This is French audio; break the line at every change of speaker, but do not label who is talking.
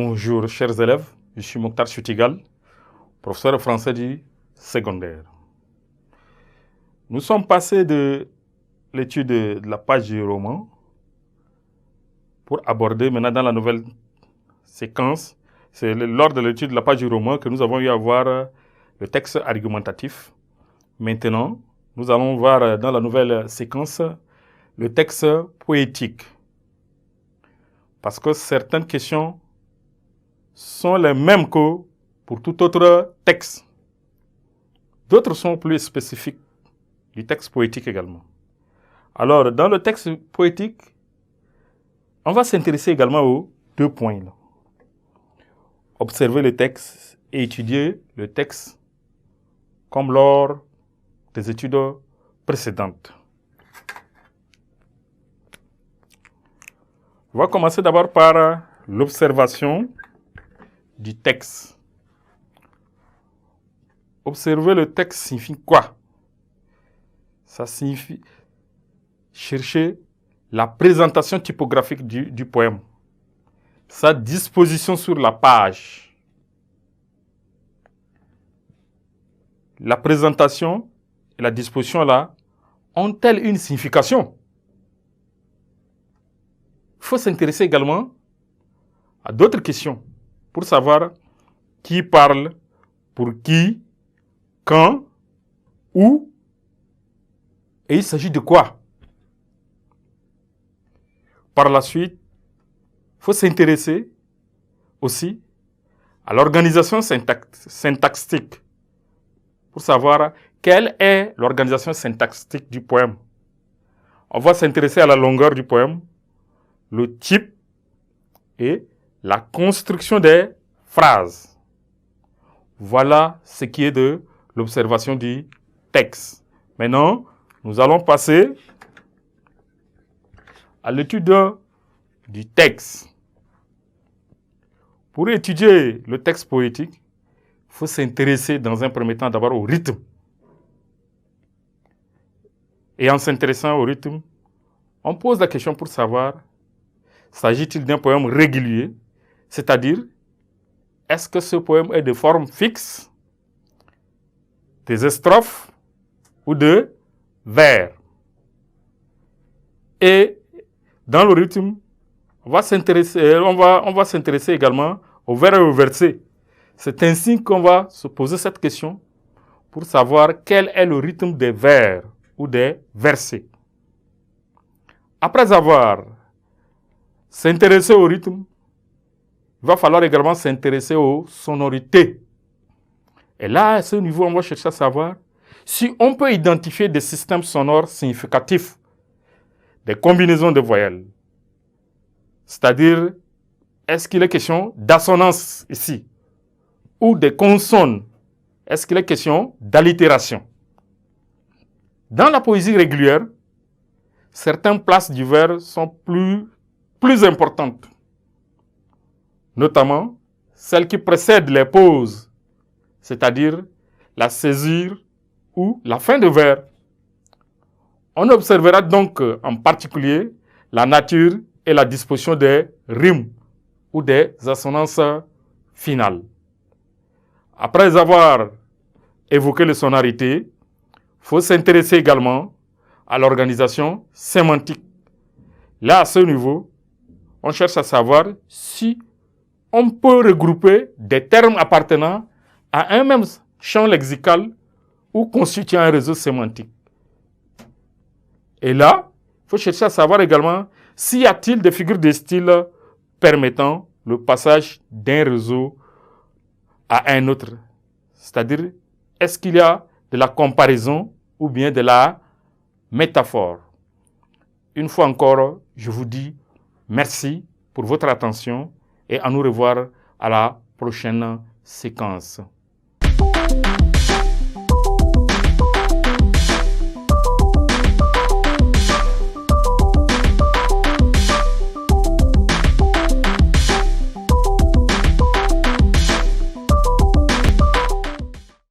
Bonjour chers élèves, je suis Mokhtar Chutigal, professeur de français du secondaire. Nous sommes passés de l'étude de la page du roman pour aborder maintenant dans la nouvelle séquence. C'est lors de l'étude de la page du roman que nous avons eu à voir le texte argumentatif. Maintenant, nous allons voir dans la nouvelle séquence le texte poétique. Parce que certaines questions sont les mêmes que pour tout autre texte. D'autres sont plus spécifiques du texte poétique également. Alors, dans le texte poétique, on va s'intéresser également aux deux points. Observer le texte et étudier le texte comme lors des études précédentes. On va commencer d'abord par l'observation du texte. Observer le texte signifie quoi? Ça signifie chercher la présentation typographique du poème, sa disposition sur la page. La présentation et la disposition là ont-elles une signification? Il faut s'intéresser également à d'autres questions pour savoir qui parle, pour qui, quand, où, et il s'agit de quoi. Par la suite, il faut s'intéresser aussi à l'organisation syntaxique pour savoir quelle est l'organisation syntaxique du poème. On va s'intéresser à la longueur du poème, le type et la construction des phrases. Voilà ce qui est de l'observation du texte. Maintenant, nous allons passer à l'étude du texte. Pour étudier le texte poétique, il faut s'intéresser dans un premier temps d'abord au rythme. Et en s'intéressant au rythme, on pose la question pour savoir, s'agit-il d'un poème régulier? C'est-à-dire, est-ce que ce poème est de forme fixe, des strophes ou de vers? Et dans le rythme, on va s'intéresser également au vers et au verset. C'est ainsi qu'on va se poser cette question pour savoir quel est le rythme des vers ou des versets. Après avoir s'intéressé au rythme, il va falloir également s'intéresser aux sonorités. Et là, à ce niveau, on va chercher à savoir si on peut identifier des systèmes sonores significatifs, des combinaisons de voyelles. C'est-à-dire, est-ce qu'il est question d'assonance ici? Ou des consonnes? Est-ce qu'il est question d'allitération? Dans la poésie régulière, certaines places du vers sont plus importantes. Notamment celles qui précèdent les pauses, c'est-à-dire la césure ou la fin de vers. On observera donc en particulier la nature et la disposition des rimes ou des assonances finales. Après avoir évoqué les sonorités, il faut s'intéresser également à l'organisation sémantique. Là, à ce niveau, on cherche à savoir si on peut regrouper des termes appartenant à un même champ lexical ou constituant un réseau sémantique. Et là, il faut chercher à savoir également s'il y a-t-il des figures de style permettant le passage d'un réseau à un autre. C'est-à-dire, est-ce qu'il y a de la comparaison ou bien de la métaphore? Une fois encore, je vous dis merci pour votre attention et à nous revoir à la prochaine séquence.